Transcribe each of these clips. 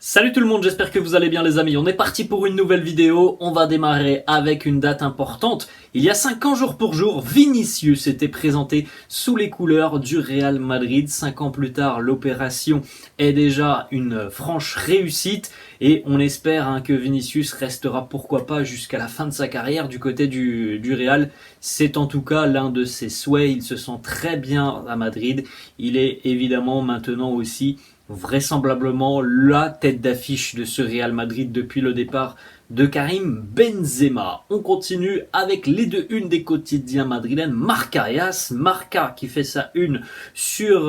Salut tout le monde, j'espère que vous allez bien les amis. On est parti pour une nouvelle vidéo. On va démarrer avec une date importante. Il y a 5 ans jour pour jour, Vinicius était présenté sous les couleurs du Real Madrid. 5 ans plus tard, l'opération est déjà une franche réussite. Et on espère que Vinicius restera pourquoi pas jusqu'à la fin de sa carrière du côté du Real. C'est en tout cas l'un de ses souhaits. Il se sent très bien à Madrid. Il est évidemment maintenant aussi vraisemblablement la tête d'affiche de ce Real Madrid depuis le départ de Karim Benzema. On continue avec les deux unes des quotidiens madrilènes. Marca qui fait sa une sur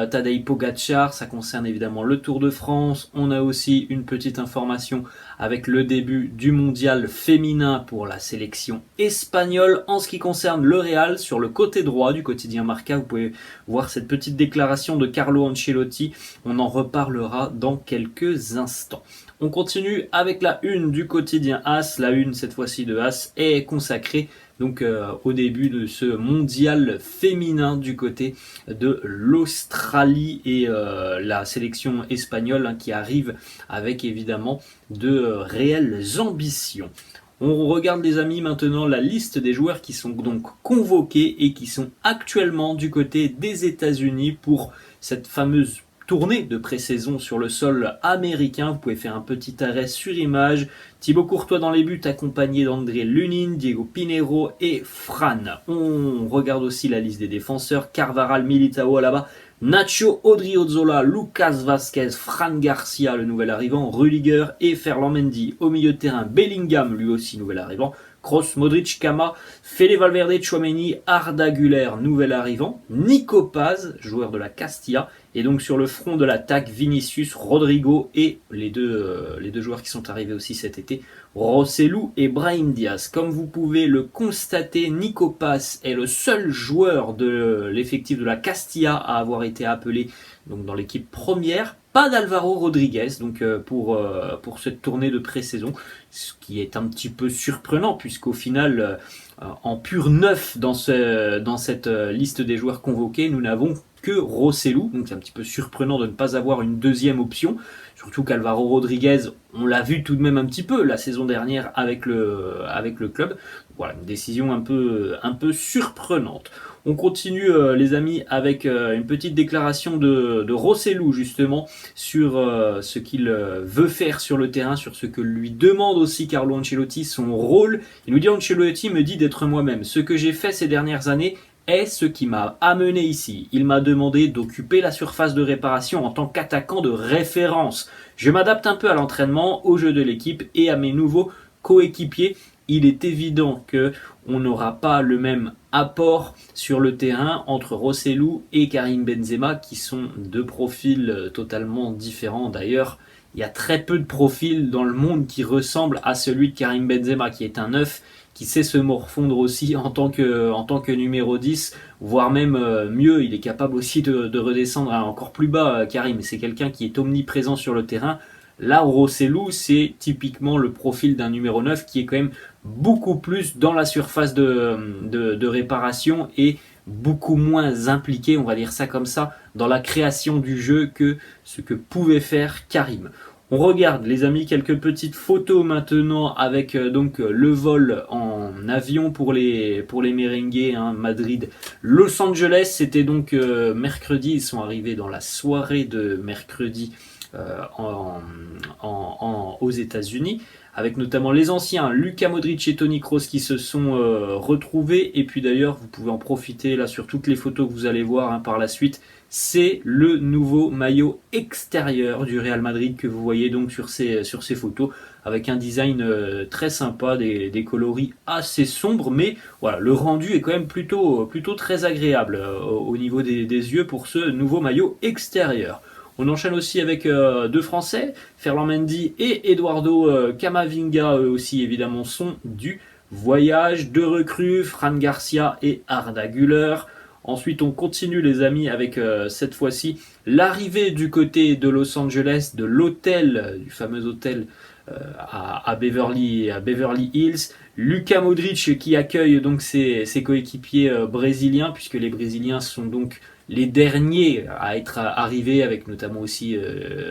Tadej Pogacar. Ça concerne évidemment le Tour de France. On a aussi une petite information avec le début du mondial féminin pour la sélection espagnole. En ce qui concerne le Real, sur le côté droit du quotidien Marca, vous pouvez voir cette petite déclaration de Carlo Ancelotti. On en reparlera dans quelques instants. On continue avec la une du quotidien AS. La une cette fois-ci de AS est consacrée donc au début de ce mondial féminin du côté de l'Australie et la sélection espagnole qui arrive avec évidemment de réelles ambitions. On regarde les amis maintenant la liste des joueurs qui sont donc convoqués et qui sont actuellement du côté des États-Unis pour cette fameuse tournée de pré-saison sur le sol américain. Vous pouvez faire un petit arrêt sur image. Thibaut Courtois dans les buts accompagné d'André Lunin, Diego Pinheiro et Fran. On regarde aussi la liste des défenseurs. Carvajal, Militao là-bas, Nacho, Odriozola, Lucas Vazquez, Fran Garcia le nouvel arrivant, Rudiger et Ferland Mendy. Au milieu de terrain, Bellingham lui aussi nouvel arrivant, Kroos, Modric, Kama, Fede Valverde, Tchouaméni, Arda Güler, nouvel arrivant, Nico Paz, joueur de la Castilla, et donc sur le front de l'attaque, Vinicius, Rodrigo et les deux joueurs qui sont arrivés aussi cet été, Rossellou et Brahim Diaz. Comme vous pouvez le constater, Nico Paz est le seul joueur de l'effectif de la Castilla à avoir été appelé donc dans l'équipe première. Pas d'Alvaro Rodriguez donc pour cette tournée de pré-saison, ce qui est un petit peu surprenant puisqu'au final, en pur neuf dans cette liste des joueurs convoqués, nous n'avons que Rossellou, donc c'est un petit peu surprenant de ne pas avoir une deuxième option, surtout qu'Alvaro Rodriguez, on l'a vu tout de même un petit peu la saison dernière avec le club. Voilà, une décision un peu surprenante. On continue les amis avec une petite déclaration de Rossellou justement sur ce qu'il veut faire sur le terrain, sur ce que lui demande aussi Carlo Ancelotti, son rôle. Il nous dit: Ancelotti me dit d'être moi-même. Ce que j'ai fait ces dernières années est ce qui m'a amené ici. Il m'a demandé d'occuper la surface de réparation en tant qu'attaquant de référence. Je m'adapte un peu à l'entraînement, au jeu de l'équipe et à mes nouveaux coéquipiers. Il est évident qu'on n'aura pas le même apport sur le terrain entre Rossellou et Karim Benzema qui sont deux profils totalement différents. D'ailleurs, il y a très peu de profils dans le monde qui ressemblent à celui de Karim Benzema qui est un neuf, qui sait se morfondre aussi en tant que numéro 10, voire même mieux, il est capable aussi de redescendre encore plus bas. Karim, c'est quelqu'un qui est omniprésent sur le terrain. Là, Rossellou, c'est typiquement le profil d'un numéro 9 qui est quand même beaucoup plus dans la surface de réparation et beaucoup moins impliqué, on va dire ça comme ça, dans la création du jeu que ce que pouvait faire Karim. On regarde les amis quelques petites photos maintenant avec donc le vol en avion pour les merengues, Madrid, Los Angeles. C'était donc mercredi, ils sont arrivés dans la soirée de mercredi aux États-Unis, avec notamment les anciens Luka Modric et Toni Kroos qui se sont retrouvés. Et puis d'ailleurs, vous pouvez en profiter là sur toutes les photos que vous allez voir par la suite. C'est le nouveau maillot extérieur du Real Madrid que vous voyez donc sur ces photos, avec un design très sympa, des coloris assez sombres, mais voilà, le rendu est quand même plutôt très agréable au niveau des yeux pour ce nouveau maillot extérieur. On enchaîne aussi avec deux Français, Ferland Mendy et Eduardo Camavinga, eux aussi évidemment sont du voyage. Deux recrues, Fran Garcia et Arda Güler. Ensuite, on continue les amis avec cette fois-ci l'arrivée du côté de Los Angeles de l'hôtel, du fameux hôtel à Beverly Hills. Luka Modric qui accueille donc ses coéquipiers brésiliens, puisque les Brésiliens sont donc les derniers à être arrivés, avec notamment aussi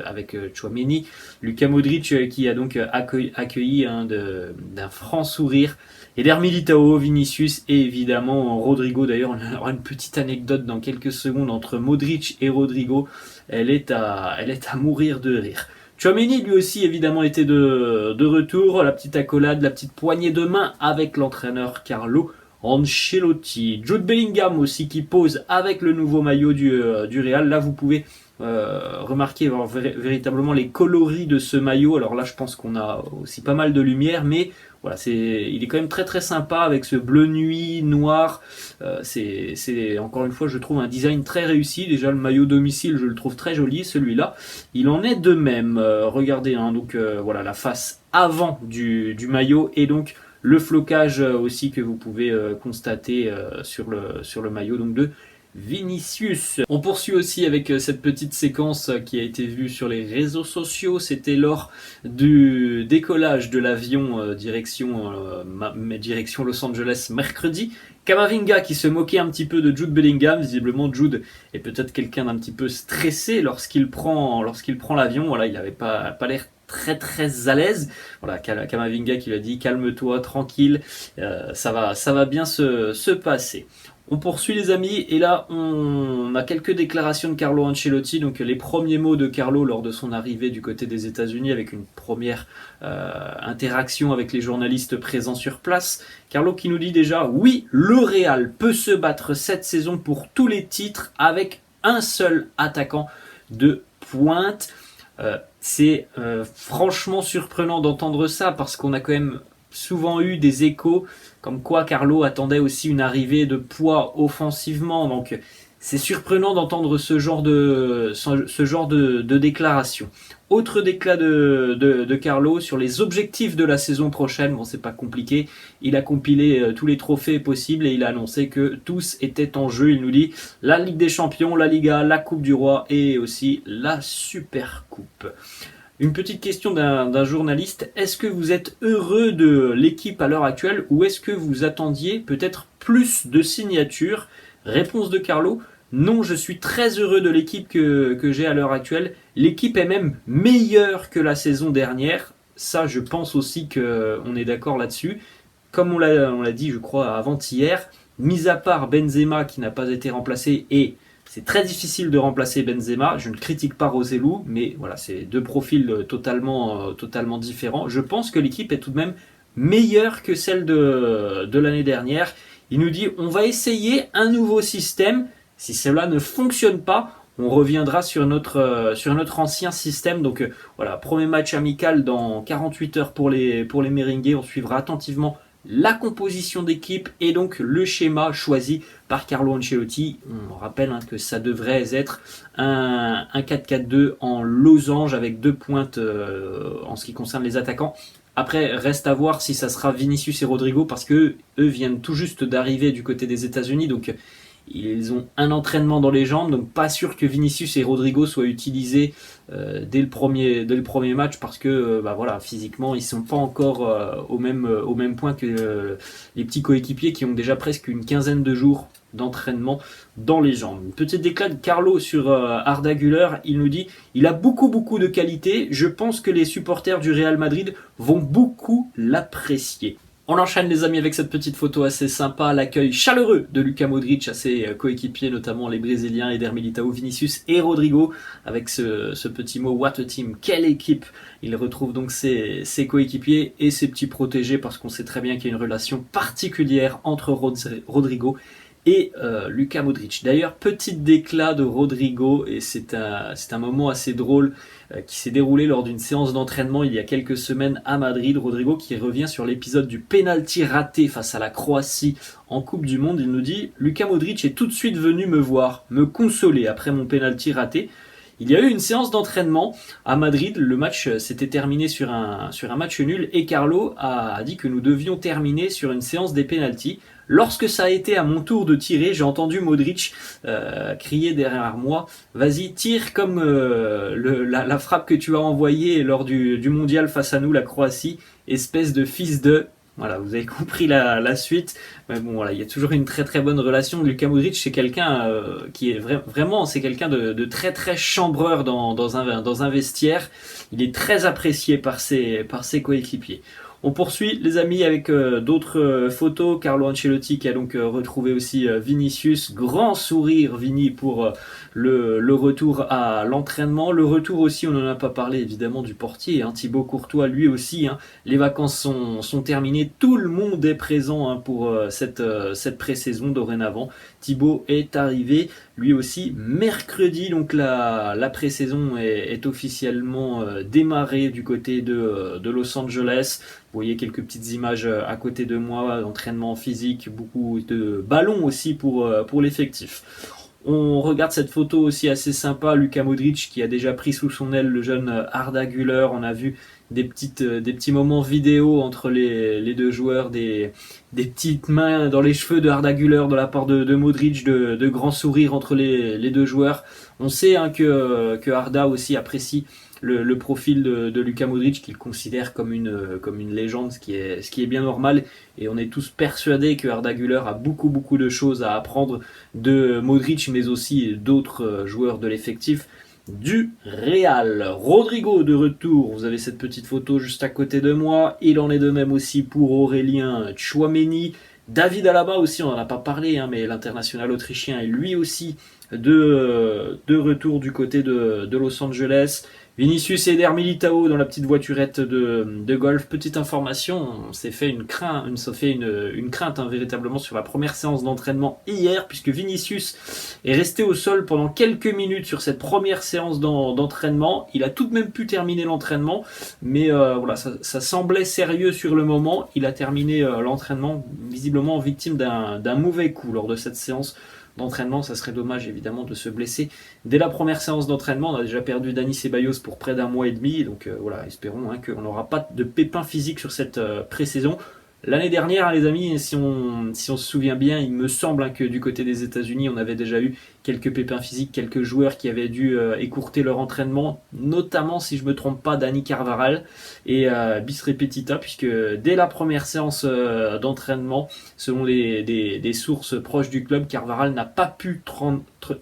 avec Tchouaméni. Luka Modric qui a donc accueilli d'un franc sourire. Eder Militao, Vinicius et évidemment Rodrigo. D'ailleurs, on aura une petite anecdote dans quelques secondes entre Modric et Rodrigo. Elle est à mourir de rire. Tchouaméni lui aussi évidemment était de retour. La petite accolade, la petite poignée de main avec l'entraîneur Carlo Ancelotti. Jude Bellingham aussi qui pose avec le nouveau maillot du Real. Là vous pouvez remarquer véritablement les coloris de ce maillot. Alors là je pense qu'on a aussi pas mal de lumière, mais voilà, il est quand même très très sympa avec ce bleu nuit noir. C'est encore une fois, je trouve un design très réussi. Déjà le maillot domicile, je le trouve très joli. Celui-là, il en est de même. Regardez, hein, donc voilà la face avant du maillot et donc le flocage aussi que vous pouvez constater sur le maillot donc de Vinicius. On poursuit aussi avec cette petite séquence qui a été vue sur les réseaux sociaux. C'était lors du décollage de l'avion direction Los Angeles mercredi. Camavinga qui se moquait un petit peu de Jude Bellingham. Visiblement Jude est peut-être quelqu'un d'un petit peu stressé lorsqu'il prend l'avion. Voilà, il n'avait pas l'air très très à l'aise. Voilà, Camavinga qui lui a dit calme-toi, tranquille, ça va bien se passer. On poursuit les amis et là on a quelques déclarations de Carlo Ancelotti, donc les premiers mots de Carlo lors de son arrivée du côté des États-Unis avec une première interaction avec les journalistes présents sur place. Carlo qui nous dit déjà oui, le Real peut se battre cette saison pour tous les titres avec un seul attaquant de pointe. C'est franchement surprenant d'entendre ça parce qu'on a quand même souvent eu des échos comme quoi Carlo attendait aussi une arrivée de poids offensivement, donc c'est surprenant d'entendre ce genre de déclaration. Autre déclat de Carlo sur les objectifs de la saison prochaine. Bon, c'est pas compliqué. Il a compilé tous les trophées possibles et il a annoncé que tous étaient en jeu. Il nous dit la Ligue des Champions, la Liga, la Coupe du Roi et aussi la Super Coupe. Une petite question d'un journaliste. Est-ce que vous êtes heureux de l'équipe à l'heure actuelle ou est-ce que vous attendiez peut-être plus de signatures? Réponse de Carlo. Non, je suis très heureux de l'équipe que j'ai à l'heure actuelle. L'équipe est même meilleure que la saison dernière. Ça, je pense aussi qu'on est d'accord là-dessus. Comme on l'a dit, je crois, avant-hier, mis à part Benzema qui n'a pas été remplacé et c'est très difficile de remplacer Benzema. Je ne critique pas Roselu, mais voilà, c'est deux profils totalement différents. Je pense que l'équipe est tout de même meilleure que celle de l'année dernière. Il nous dit on va essayer un nouveau système. Si cela ne fonctionne pas, on reviendra sur notre ancien système. Donc voilà, premier match amical dans 48 heures pour les Merengues. On suivra attentivement la composition d'équipe et donc le schéma choisi par Carlo Ancelotti. On rappelle que ça devrait être un 4-4-2 en losange avec deux pointes en ce qui concerne les attaquants. Après, reste à voir si ça sera Vinicius et Rodrigo parce que eux viennent tout juste d'arriver du côté des États-Unis, donc ils ont un entraînement dans les jambes, donc pas sûr que Vinicius et Rodrigo soient utilisés dès le premier match parce que voilà, physiquement ils sont pas encore au même point que les petits coéquipiers qui ont déjà presque une quinzaine de jours d'entraînement dans les jambes. Une petite déclat de Carlo sur Arda Güler, il nous dit il a beaucoup de qualité, je pense que les supporters du Real Madrid vont beaucoup l'apprécier. On enchaîne les amis avec cette petite photo assez sympa, l'accueil chaleureux de Luka Modric à ses coéquipiers, notamment les Brésiliens Eder Militao, Vinicius et Rodrigo, avec ce petit mot what a team, quelle équipe. Il retrouve donc ses coéquipiers et ses petits protégés parce qu'on sait très bien qu'il y a une relation particulière entre Rodrigo et Luka Modric. D'ailleurs, petit déclat de Rodrigo, et c'est un moment assez drôle qui s'est déroulé lors d'une séance d'entraînement il y a quelques semaines à Madrid. Rodrigo qui revient sur l'épisode du penalty raté face à la Croatie en Coupe du Monde. Il nous dit « Luka Modric est tout de suite venu me voir, me consoler après mon penalty raté. » Il y a eu une séance d'entraînement à Madrid, le match s'était terminé sur un match nul et Carlo a dit que nous devions terminer sur une séance des pénaltys. Lorsque ça a été à mon tour de tirer, j'ai entendu Modric crier derrière moi « Vas-y, tire comme la frappe que tu as envoyée lors du mondial face à nous, la Croatie, espèce de fils de... » Voilà, vous avez compris la suite. Mais bon, voilà, il y a toujours une très très bonne relation. Luka Modric, c'est quelqu'un qui est vraiment, c'est quelqu'un de très très chambreur dans un vestiaire. Il est très apprécié par ses coéquipiers. On poursuit les amis avec d'autres photos. Carlo Ancelotti qui a donc retrouvé aussi Vinicius. Grand sourire Vini pour le retour à l'entraînement. Le retour aussi, on n'en a pas parlé évidemment du portier, hein, Thibaut Courtois lui aussi. Hein, les vacances sont terminées. Tout le monde est présent hein, pour cette pré-saison dorénavant. Thibaut est arrivé lui aussi mercredi. Donc la pré-saison est officiellement démarrée du côté de Los Angeles. Vous voyez quelques petites images à côté de moi, d'entraînement physique, beaucoup de ballons aussi pour l'effectif. On regarde cette photo aussi assez sympa, Luka Modric qui a déjà pris sous son aile le jeune Arda Güler. On a vu des petits moments vidéo entre les deux joueurs, des petites mains dans les cheveux de Arda Güler de la part de Modric, de grands sourires entre les deux joueurs. On sait hein, que Arda aussi apprécie le profil de Luka Modric qu'il considère comme une légende, ce qui est bien normal, et on est tous persuadés que Arda Güler a beaucoup de choses à apprendre de Modric mais aussi d'autres joueurs de l'effectif du Real. Rodrigo de retour, vous avez cette petite photo juste à côté de moi, il en est de même aussi pour Aurélien Tchouaméni. David Alaba aussi, on n'en a pas parlé, hein, mais l'international autrichien est lui aussi de retour du côté de Los Angeles. Vinicius et Eder Militao dans la petite voiturette de golf. Petite information, on s'est fait une crainte hein, véritablement sur la première séance d'entraînement hier, puisque Vinicius est resté au sol pendant quelques minutes sur cette première séance d'entraînement. Il a tout de même pu terminer l'entraînement, mais voilà, ça semblait sérieux sur le moment. Il a terminé l'entraînement visiblement victime d'un mauvais coup lors de cette séance d'entraînement. Ça serait dommage évidemment de se blesser dès la première séance d'entraînement. On a déjà perdu Dani Ceballos pour près d'un mois et demi, donc voilà, espérons hein, qu'on n'aura pas de pépins physiques sur cette pré-saison. L'année dernière, hein, les amis, si on se souvient bien, il me semble hein, que du côté des États-Unis, on avait déjà eu quelques pépins physiques, quelques joueurs qui avaient dû écourter leur entraînement, notamment, si je ne me trompe pas, Dani Carvajal et bis repetita, puisque dès la première séance d'entraînement, selon des sources proches du club, Carvajal n'a pas pu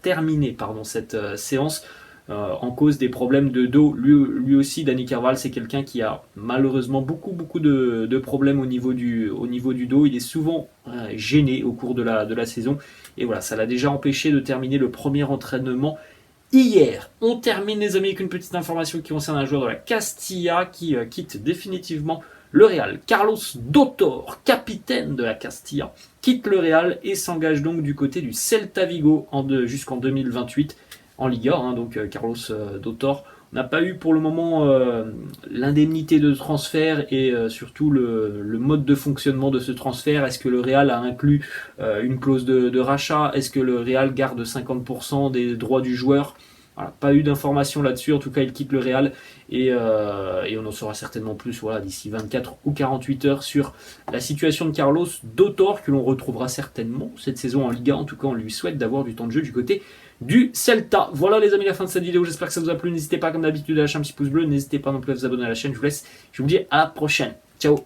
terminer cette séance en cause des problèmes de dos. Lui aussi, Dani Carvajal, c'est quelqu'un qui a malheureusement beaucoup de problèmes au niveau du dos. Il est souvent gêné au cours de la saison. Et voilà, ça l'a déjà empêché de terminer le premier entraînement hier. On termine les amis avec une petite information qui concerne un joueur de la Castilla qui quitte définitivement le Real. Carlos Dotor, capitaine de la Castilla, quitte le Real et s'engage donc du côté du Celta Vigo jusqu'en 2028. En Liga, hein, donc Carlos Dotor n'a pas eu pour le moment l'indemnité de transfert et surtout le mode de fonctionnement de ce transfert. Est-ce que le Real a inclus une clause de rachat? Est-ce que le Real garde 50% des droits du joueur? Voilà, pas eu d'informations là-dessus. En tout cas, il quitte le Real et on en saura certainement plus voilà, d'ici 24 ou 48 heures sur la situation de Carlos Dotor, que l'on retrouvera certainement cette saison en Liga. En tout cas, on lui souhaite d'avoir du temps de jeu du côté du Celta. Voilà les amis, la fin de cette vidéo, j'espère que ça vous a plu. N'hésitez pas comme d'habitude à lâcher un petit pouce bleu, n'hésitez pas non plus à vous abonner à la chaîne. Je vous laisse, je vous dis à la prochaine. Ciao.